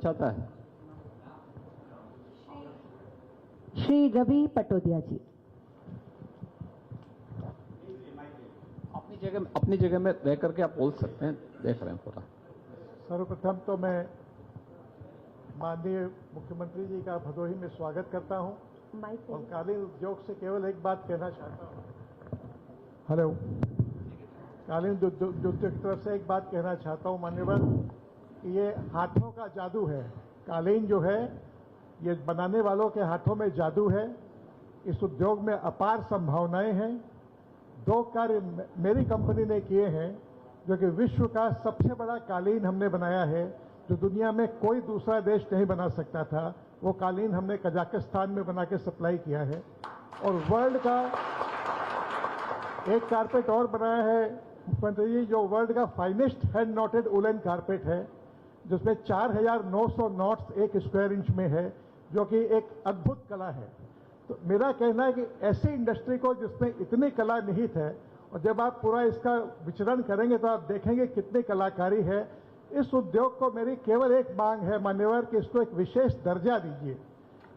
चाहता है। श्री रवि पटोदिया जी। अपनी जगह में रह करके आप बोल सकते हैं, देख रहे हैं पूरा। सर्वप्रथम तो मैं माननीय मुख्यमंत्री जी का भदोही में स्वागत करता हूं और कालीन उद्योग से केवल एक बात कहना चाहता हूं। हेलो, कालीन उद्योग की तरफ से एक बात कहना चाहता हूं माननीय, ये हाथों का जादू है। कालीन जो है ये बनाने वालों के हाथों में जादू है। इस उद्योग में अपार संभावनाएं हैं। 2 कार्य मेरी कंपनी ने किए हैं, जो कि विश्व का सबसे बड़ा कालीन हमने बनाया है, जो दुनिया में कोई दूसरा देश नहीं बना सकता था। वो कालीन हमने कजाकिस्तान में बना के सप्लाई किया है। और वर्ल्ड का एक कारपेट और बनाया है मुख्यमंत्री जी, जो वर्ल्ड का finest hand noted woollen carpet है, जिसमें 4900 नॉट्स 1 स्क्वायर इंच में है, जो कि एक अद्भुत कला है। तो मेरा कहना है कि ऐसी इंडस्ट्री को जिसमें इतनी कला निहित है, और जब आप पूरा इसका विचरण करेंगे तो आप देखेंगे कितनी कलाकारी है। इस उद्योग को मेरी केवल एक मांग है मान्यवर कि इसको एक विशेष दर्जा दीजिए।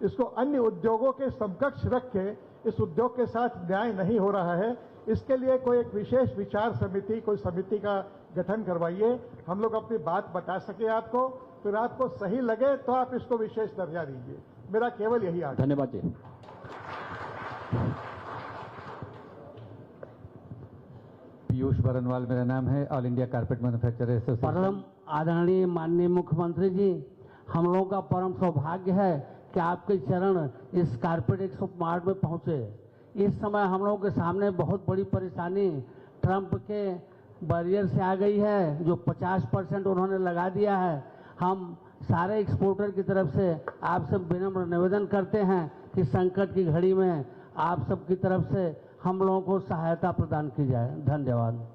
इसको अन्य उद्योगों के समकक्ष रख के इस उद्योग के साथ न्याय नहीं हो रहा है। इसके लिए कोई एक विशेष विचार समिति, कोई समिति का गठन करवाइए। हम लोग अपनी बात बता सके आपको, फिर आपको सही लगे तो आप इसको विशेष दर्जा दीजिए। मेरा केवल यही आग्रह। धन्यवाद जी। पीयूष बरनवाल मेरा नाम है, all India carpet manufacturer association. परम आदरणीय माननीय मुख्यमंत्री जी, हम लोगों का परम सौभाग्य है कि आपके चरण इस कारपेट एक्सपो मार्ट में पहुंचे। इस समय हम लोगों के सामने बहुत बड़ी परेशानी ट्रंप के बैरियर से आ गई है, जो 50% उन्होंने लगा दिया है। हम सारे एक्सपोर्टर की तरफ से आपसे विनम्र निवेदन करते हैं कि संकट की घड़ी में आप सबकी तरफ से हम लोगों को सहायता प्रदान की जाए। धन्यवाद।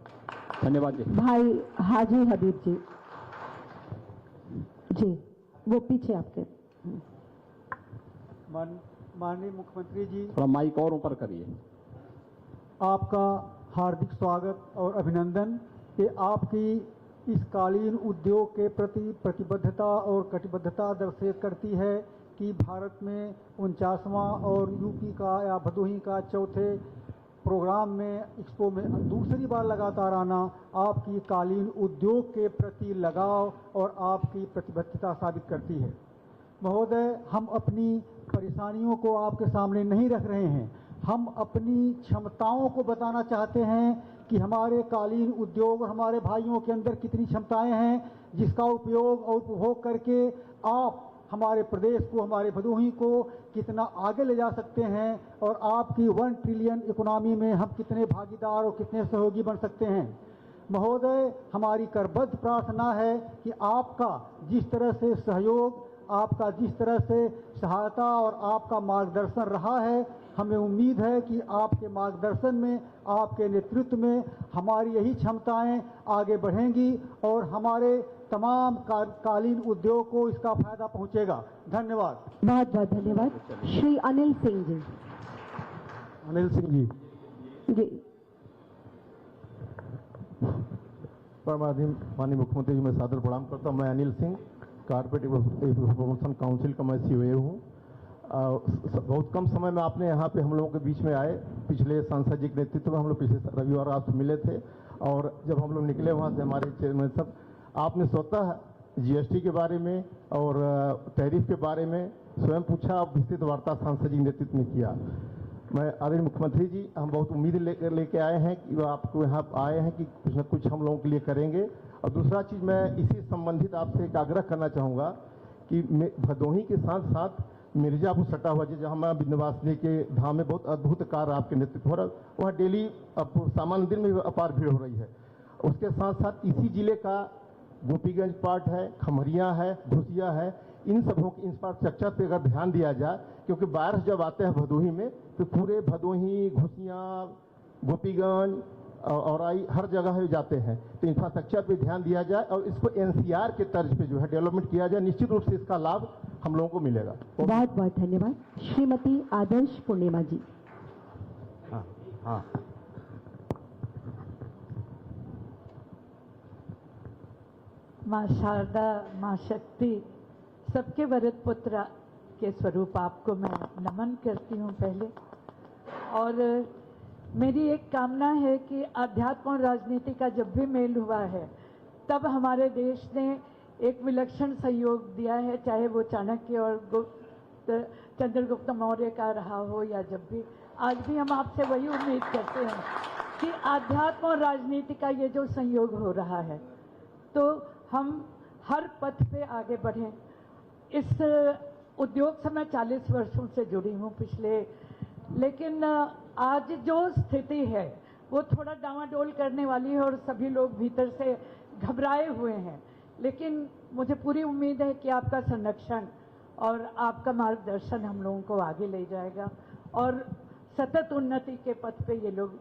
धन्यवाद जी। भाई हाजी हबीब जी। जी, वो पीछे आपके। माननीय मुख्यमंत्री जी, थोड़ा माइक और ऊपर करिए। आपका हार्दिक स्वागत और अभिनंदन कि आपकी इस कालीन उद्योग के प्रति प्रतिबद्धता और कटिबद्धता दर्शित करती है कि भारत में 49वां और यूपी का या भदोही का चौथे प्रोग्राम में एक्सपो में दूसरी बार लगातार आना आपकी कालीन उद्योग के प्रति लगाव और आपकी प्रतिबद्धता साबित करती है। महोदय, हम अपनी परेशानियों को आपके सामने नहीं रख रहे हैं, हम अपनी क्षमताओं को बताना चाहते हैं कि हमारे कालीन उद्योग और हमारे भाइयों के अंदर कितनी क्षमताएं हैं, जिसका उपयोग और उपभोग करके आप हमारे प्रदेश को, हमारे भदोही को कितना आगे ले जा सकते हैं और आपकी 1 ट्रिलियन इकोनॉमी में हम कितने भागीदार और कितने सहयोगी बन सकते हैं। महोदय, हमारी करबद्ध प्रार्थना है कि आपका जिस तरह से सहयोग, आपका जिस तरह से सहायता और आपका मार्गदर्शन रहा है, हमें उम्मीद है कि आपके मार्गदर्शन में, आपके नेतृत्व में हमारी यही क्षमताएं आगे बढ़ेंगी और हमारे तमाम कालीन उद्योग को इसका फायदा पहुंचेगा। धन्यवाद। बहुत बहुत धन्यवाद। श्री अनिल सिंह जी। अनिल सिंह जी। जी। माननीय मुख्यमंत्री जी, मैं सादर प्रणाम करता हूँ। मैं Anil Singh, carpet promotion council का मैं सीओए हूँ। बहुत कम समय में आपने यहाँ पे हम लोगों के बीच में आए। पिछले सांसद जी के नेतृत्व में हम लोग पिछले रविवार आपसे मिले थे, और जब हम लोग निकले वहाँ से हमारे चेयरमैन सब, आपने स्वतः जीएसटी के बारे में और टैरिफ के बारे में स्वयं पूछा, विस्तृत वार्ता सांसद जी के नेतृत्व में किया। मैं आदरणीय मुख्यमंत्री जी, हम बहुत उम्मीद लेके आए हैं कि आपको यहाँ आए हैं कि कुछ न कुछ हम लोगों के लिए करेंगे। और दूसरा चीज़, मैं इसी संबंधित आपसे एक आग्रह करना चाहूँगा कि भदोही के साथ साथ मिर्जापुर सटा हुआ, जहाँ मैं विंध्यवासिनी के धाम में बहुत अद्भुत कार्य आपके नेतृत्व हो रहा है, वहाँ डेली सामान्य दिन में अपार भीड़ हो रही है। उसके साथ साथ इसी जिले का गोपीगंज पार्ट है, खमरिया है, घुसिया है, इन सबों की इंफ्रास्ट्रक्चर पे अगर ध्यान दिया जाए, क्योंकि बारिश जब आते हैं भदोही में तो पूरे भदोही, घुसिया, गोपीगंज और आई हर जगह जाते हैं, तो इंफ्रास्ट्रक्चर पे ध्यान दिया जाए और इसको एनसीआर के तर्ज पे जो है डेवलपमेंट किया जाए। निश्चित रूप से इसका लाभ हम लोगों को मिलेगा। बहुत बहुत धन्यवाद। श्रीमती आदर्श पूर्णिमा जी। हाँ, माँ शारदा, माँ शक्ति सबके वरद पुत्र के स्वरूप आपको मैं नमन करती हूँ पहले। और मेरी एक कामना है कि अध्यात्म और राजनीति का जब भी मेल हुआ है तब हमारे देश ने एक विलक्षण सहयोग दिया है, चाहे वो चाणक्य और चंद्रगुप्त मौर्य का रहा हो या जब भी। आज भी हम आपसे वही उम्मीद करते हैं कि अध्यात्म और राजनीति का ये जो संयोग हो रहा है तो हम हर पथ पे आगे बढ़ें। इस उद्योग से मैं 40 वर्षों से जुड़ी हूँ पिछले, लेकिन आज जो स्थिति है वो थोड़ा डामाडोल करने वाली है और सभी लोग भीतर से घबराए हुए हैं। लेकिन मुझे पूरी उम्मीद है कि आपका संरक्षण और आपका मार्गदर्शन हम लोगों को आगे ले जाएगा और सतत उन्नति के पथ पे ये लोग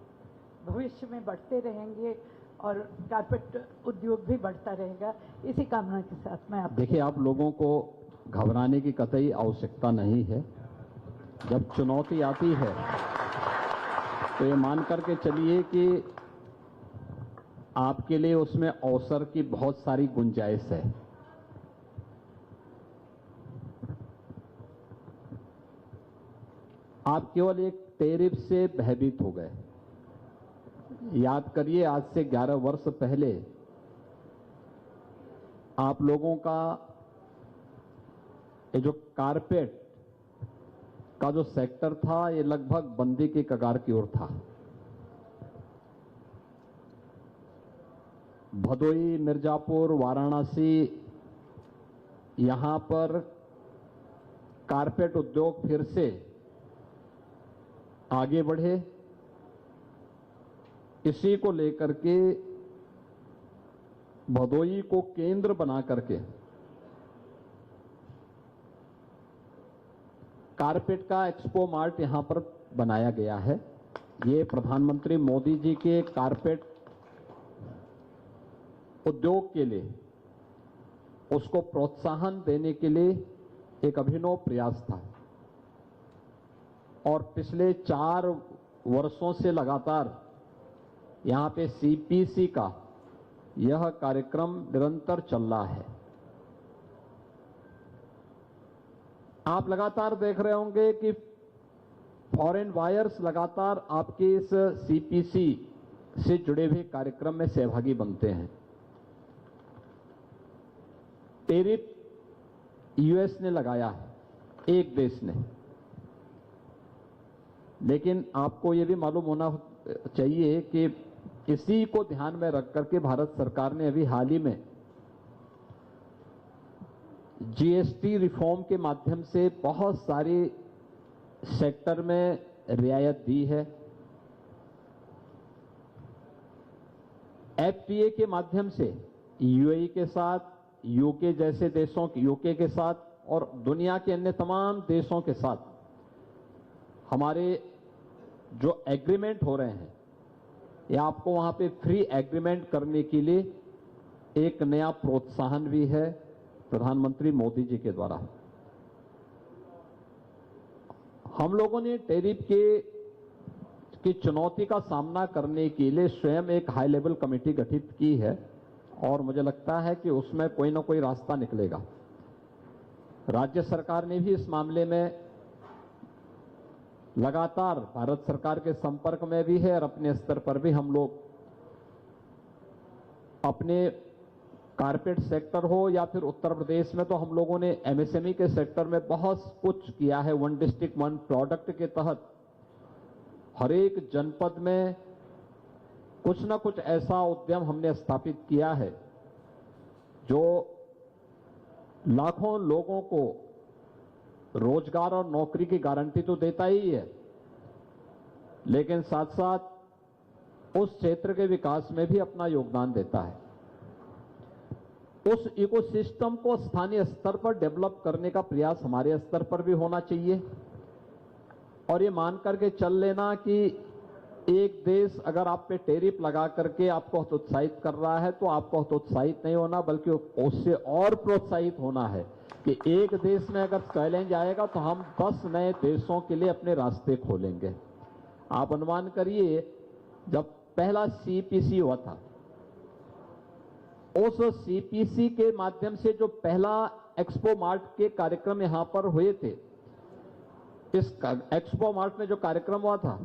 भविष्य में बढ़ते रहेंगे और कारपेट उद्योग भी बढ़ता रहेगा। इसी कामना के साथ मैं देखिए, आप लोगों को घबराने की कतई आवश्यकता नहीं है। जब चुनौती आती है तो ये मान करके चलिए कि आपके लिए उसमें अवसर की बहुत सारी गुंजाइश है। आप केवल एक टैरिफ से भयभीत हो गए। याद करिए, आज से 11 वर्ष पहले आप लोगों का ये जो कारपेट का जो सेक्टर था ये लगभग बंदी की कगार की ओर था। भदोई, मिर्जापुर, वाराणसी, यहां पर कारपेट उद्योग फिर से आगे बढ़े। इसी को लेकर के भदोई को केंद्र बना करके कारपेट का एक्सपो मार्ट यहां पर बनाया गया है। ये प्रधानमंत्री मोदी जी के कारपेट उद्योग के लिए, उसको प्रोत्साहन देने के लिए एक अभिनव प्रयास था और पिछले 4 वर्षों से लगातार यहां पे सीपीसी का यह कार्यक्रम निरंतर चल रहा है। आप लगातार देख रहे होंगे कि फॉरेन वायर्स लगातार आपके इस सीपीसी से जुड़े हुए कार्यक्रम में सहभागी बनते हैं। टैरिफ यूएस ने लगाया है, एक देश ने, लेकिन आपको यह भी मालूम होना चाहिए कि इसी को ध्यान में रख करके भारत सरकार ने अभी हाल ही में जीएसटी रिफॉर्म के माध्यम से बहुत सारी सेक्टर में रियायत दी है। एफटीए के माध्यम से यूएई के साथ, यूके जैसे देशों, यूके के साथ और दुनिया के अन्य तमाम देशों के साथ हमारे जो एग्रीमेंट हो रहे हैं, या आपको वहां पे फ्री एग्रीमेंट करने के लिए एक नया प्रोत्साहन भी है प्रधानमंत्री मोदी जी के द्वारा। हम लोगों ने टैरिफ की चुनौती का सामना करने के लिए स्वयं एक हाई लेवल कमेटी गठित की है और मुझे लगता है कि उसमें कोई ना कोई रास्ता निकलेगा। राज्य सरकार ने भी इस मामले में लगातार भारत सरकार के संपर्क में भी है और अपने स्तर पर भी हम लोग अपने कारपेट सेक्टर हो या फिर उत्तर प्रदेश में तो हम लोगों ने एमएसएमई के सेक्टर में बहुत कुछ किया है। 1 डिस्ट्रिक्ट 1 प्रोडक्ट के तहत हर एक जनपद में कुछ ना कुछ ऐसा उद्यम हमने स्थापित किया है जो लाखों लोगों को रोजगार और नौकरी की गारंटी तो देता ही है, लेकिन साथ साथ उस क्षेत्र के विकास में भी अपना योगदान देता है। उस इकोसिस्टम को स्थानीय स्तर पर डेवलप करने का प्रयास हमारे स्तर पर भी होना चाहिए और ये मान करके चल लेना कि एक देश अगर आप पे टैरिफ लगा करके आपको हतोत्साहित कर रहा है तो आपको हतोत्साहित नहीं होना, बल्कि उससे और प्रोत्साहित होना है कि एक देश में अगर चैलेंज आएगा तो हम 10 नए देशों के लिए अपने रास्ते खोलेंगे। आप अनुमान करिए, जब पहला सीपीसी हुआ था उस सीपीसी के माध्यम से जो पहला एक्सपो मार्ट के कार्यक्रम यहां पर हुए थे, इस एक्सपो मार्ट में जो कार्यक्रम हुआ था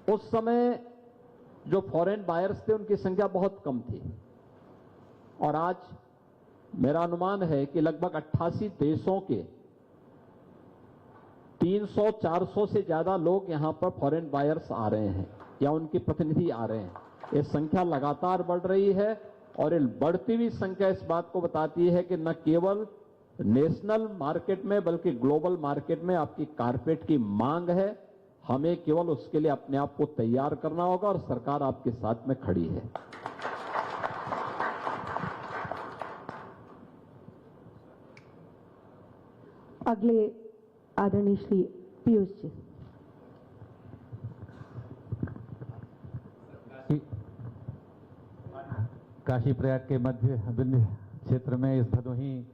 उस समय जो फॉरेन बायर्स थे उनकी संख्या बहुत कम थी, और आज मेरा अनुमान है कि लगभग 88 देशों के 300-400 से ज्यादा लोग यहां पर फॉरेन बायर्स आ रहे हैं या उनके प्रतिनिधि आ रहे हैं। ये संख्या लगातार बढ़ रही है और ये बढ़ती हुई संख्या इस बात को बताती है कि न केवल नेशनल मार्केट में बल्कि ग्लोबल मार्केट में आपकी कारपेट की मांग है। हमें केवल उसके लिए अपने आप को तैयार करना होगा और सरकार आपके साथ में खड़ी है। अगले आदरणीय श्री पीयूष जी। काशी प्रयाग के मध्य विंध्य क्षेत्र में इस भदोही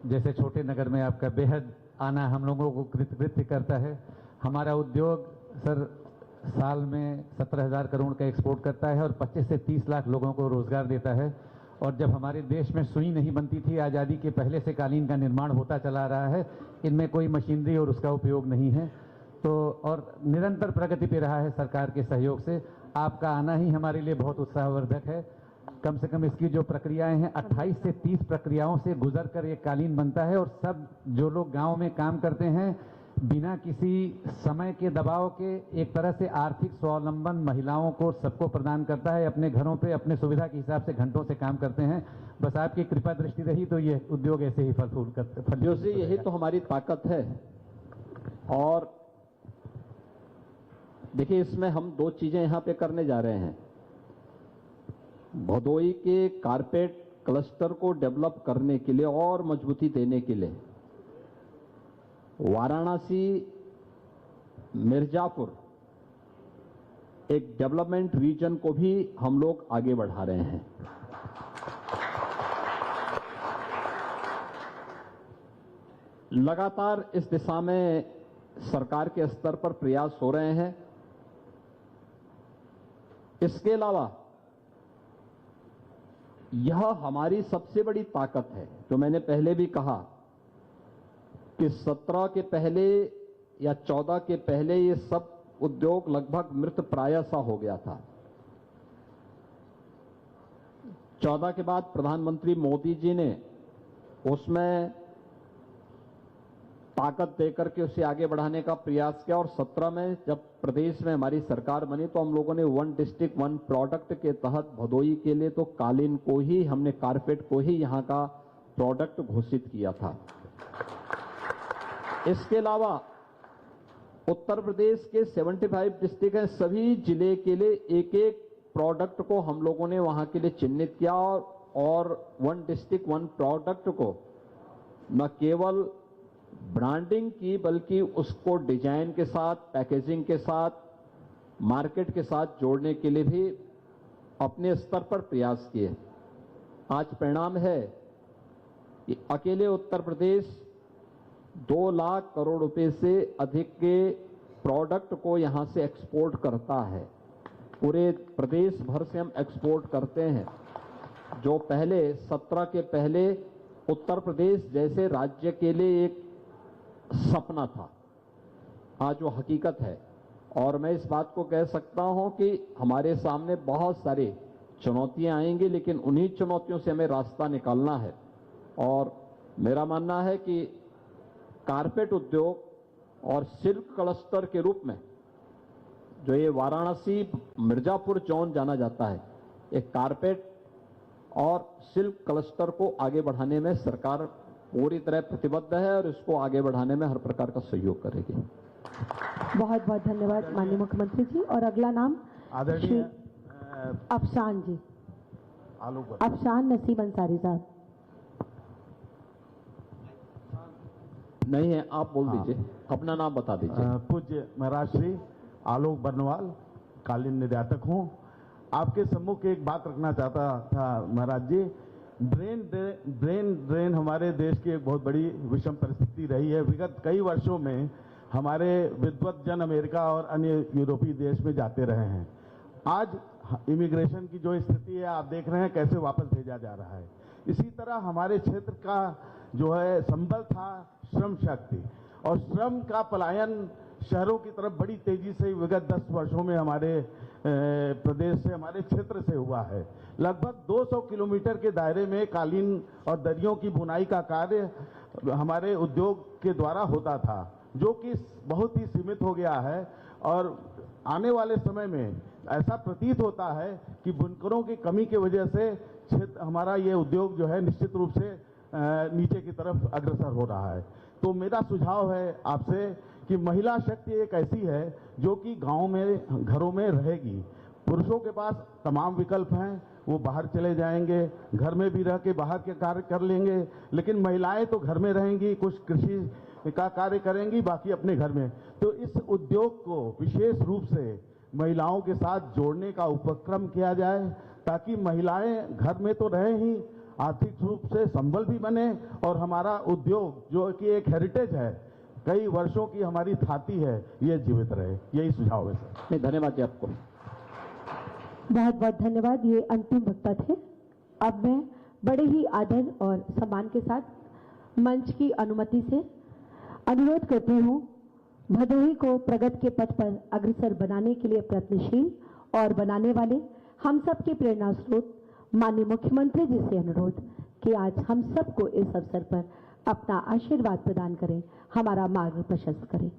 जैसे छोटे नगर में आपका बेहद आना हम लोगों को कृतकृत्य करता है। हमारा उद्योग सर साल में 17,000 करोड़ का एक्सपोर्ट करता है और 25 से 30 लाख लोगों को रोजगार देता है। और जब हमारे देश में सुई नहीं बनती थी, आज़ादी के पहले से कालीन का निर्माण होता चला रहा है, इनमें कोई मशीनरी और उसका उपयोग नहीं है। तो और निरंतर प्रगति पे रहा है सरकार के सहयोग से। आपका आना ही हमारे लिए बहुत उत्साहवर्धक है। कम से कम इसकी जो प्रक्रियाएं हैं 28 से 30 प्रक्रियाओं से गुजर कर एक कालीन बनता है, और सब जो लोग गांव में काम करते हैं बिना किसी समय के दबाव के एक तरह से आर्थिक स्वावलंबन महिलाओं को सबको प्रदान करता है। अपने घरों पे अपने सुविधा के हिसाब से घंटों से काम करते हैं। बस आपकी कृपा दृष्टि रही तो ये उद्योग ऐसे ही फल फूल करते। यही तो हमारी ताकत है। और देखिए, इसमें हम दो चीजें यहां पे करने जा रहे हैं। भदोही के कारपेट क्लस्टर को डेवलप करने के लिए और मजबूती देने के लिए वाराणसी मिर्जापुर एक डेवलपमेंट रीजन को भी हम लोग आगे बढ़ा रहे हैं। लगातार इस दिशा में सरकार के स्तर पर प्रयास हो रहे हैं। इसके अलावा यह हमारी सबसे बड़ी ताकत है, जो मैंने पहले भी कहा कि 17 के पहले या 14 के पहले ये सब उद्योग लगभग मृत प्राय सा हो गया था। 14 के बाद प्रधानमंत्री मोदी जी ने उसमें ताकत देकर के उसे आगे बढ़ाने का प्रयास किया, और 17 में जब प्रदेश में हमारी सरकार बनी तो हम लोगों ने 1 डिस्ट्रिक्ट 1 प्रोडक्ट के तहत भदोही के लिए तो कालीन को ही, हमने कारपेट को ही यहां का प्रोडक्ट घोषित किया था। इसके अलावा उत्तर प्रदेश के 75 डिस्ट्रिक्ट हैं, सभी जिले के लिए एक एक प्रोडक्ट को हम लोगों ने वहां के लिए चिन्हित किया, और 1 डिस्ट्रिक्ट 1 प्रोडक्ट को न केवल ब्रांडिंग की बल्कि उसको डिजाइन के साथ, पैकेजिंग के साथ, मार्केट के साथ जोड़ने के लिए भी अपने स्तर पर प्रयास किए। आज परिणाम है कि अकेले उत्तर प्रदेश 2 लाख करोड़ रुपए से अधिक के प्रोडक्ट को यहां से एक्सपोर्ट करता है। पूरे प्रदेश भर से हम एक्सपोर्ट करते हैं। जो पहले 17 के पहले उत्तर प्रदेश जैसे राज्य के लिए एक सपना था, आज वो हकीकत है। और मैं इस बात को कह सकता हूं कि हमारे सामने बहुत सारी चुनौतियां आएंगी, लेकिन उन्हीं चुनौतियों से हमें रास्ता निकालना है। और मेरा मानना है कि कारपेट उद्योग और सिल्क क्लस्टर के रूप में जो ये वाराणसी मिर्जापुर जोन जाना जाता है, एक कारपेट और सिल्क क्लस्टर को आगे बढ़ाने में सरकार पूरी तरह प्रतिबद्ध है और इसको आगे बढ़ाने में हर प्रकार का सहयोग करेगी। बहुत बहुत धन्यवाद माननीय मुख्यमंत्री जी। और अगला नाम आदरणीय अफशान जी, अफशान नसीम अंसारी साहब। नहीं है, आप बोल दीजिए, अपना नाम बता दीजिए। पूज्य महाराज श्री आलोक बर्नवाल, कालीन निर्यातक हूँ। आपके सम्मुख एक बात रखना चाहता था महाराज जी। ड्रेन हमारे देश की एक बहुत बड़ी विषम परिस्थिति रही है। विगत कई वर्षों में हमारे विद्वत जन अमेरिका और अन्य यूरोपीय देश में जाते रहे हैं। आज इमिग्रेशन की जो स्थिति है आप देख रहे हैं कैसे वापस भेजा जा रहा है। इसी तरह हमारे क्षेत्र का जो है संबल था श्रम शक्ति, और श्रम का पलायन शहरों की तरफ बड़ी तेजी से विगत 10 वर्षों में हमारे प्रदेश से, हमारे क्षेत्र से हुआ है। लगभग 200 किलोमीटर के दायरे में कालीन और दरियों की बुनाई का कार्य हमारे उद्योग के द्वारा होता था, जो कि बहुत ही सीमित हो गया है। और आने वाले समय में ऐसा प्रतीत होता है कि बुनकरों की कमी की वजह से क्षेत्र हमारा ये उद्योग जो है निश्चित रूप से नीचे की तरफ अग्रसर हो रहा है। तो मेरा सुझाव है आपसे कि महिला शक्ति एक ऐसी है जो कि गांव में, घरों में रहेगी। पुरुषों के पास तमाम विकल्प हैं, वो बाहर चले जाएंगे, घर में भी रह के बाहर के कार्य कर लेंगे, लेकिन महिलाएं तो घर में रहेंगी, कुछ कृषि का कार्य करेंगी, बाकी अपने घर में। तो इस उद्योग को विशेष रूप से महिलाओं के साथ जोड़ने का उपक्रम किया जाए, ताकि महिलाएं घर में तो रहें ही, आर्थिक रूप से संबल भी बने, और हमारा उद्योग जो कि एक हेरिटेज है, कई वर्षों की हमारी थाती है, ये जीवित रहे। यही सुझाव है सर। नहीं, धन्यवाद जी आपको। बहुत बहुत धन्यवाद। ये अंतिम वक्ता थे। अब मैं बड़े ही आदर और सम्मान के साथ मंच की अनुमति से अनुरोध करती हूँ, भदोही को प्रगति के पथ पर अग्रसर बनाने के लिए प्रयत्नशील और बनाने वाले हम सब के प्रेरणा स्रोत माननीय मुख्यमंत्री जी से अनुरोध कि आज हम सबको इस अवसर पर अपना आशीर्वाद प्रदान करें, हमारा मार्ग प्रशस्त करें।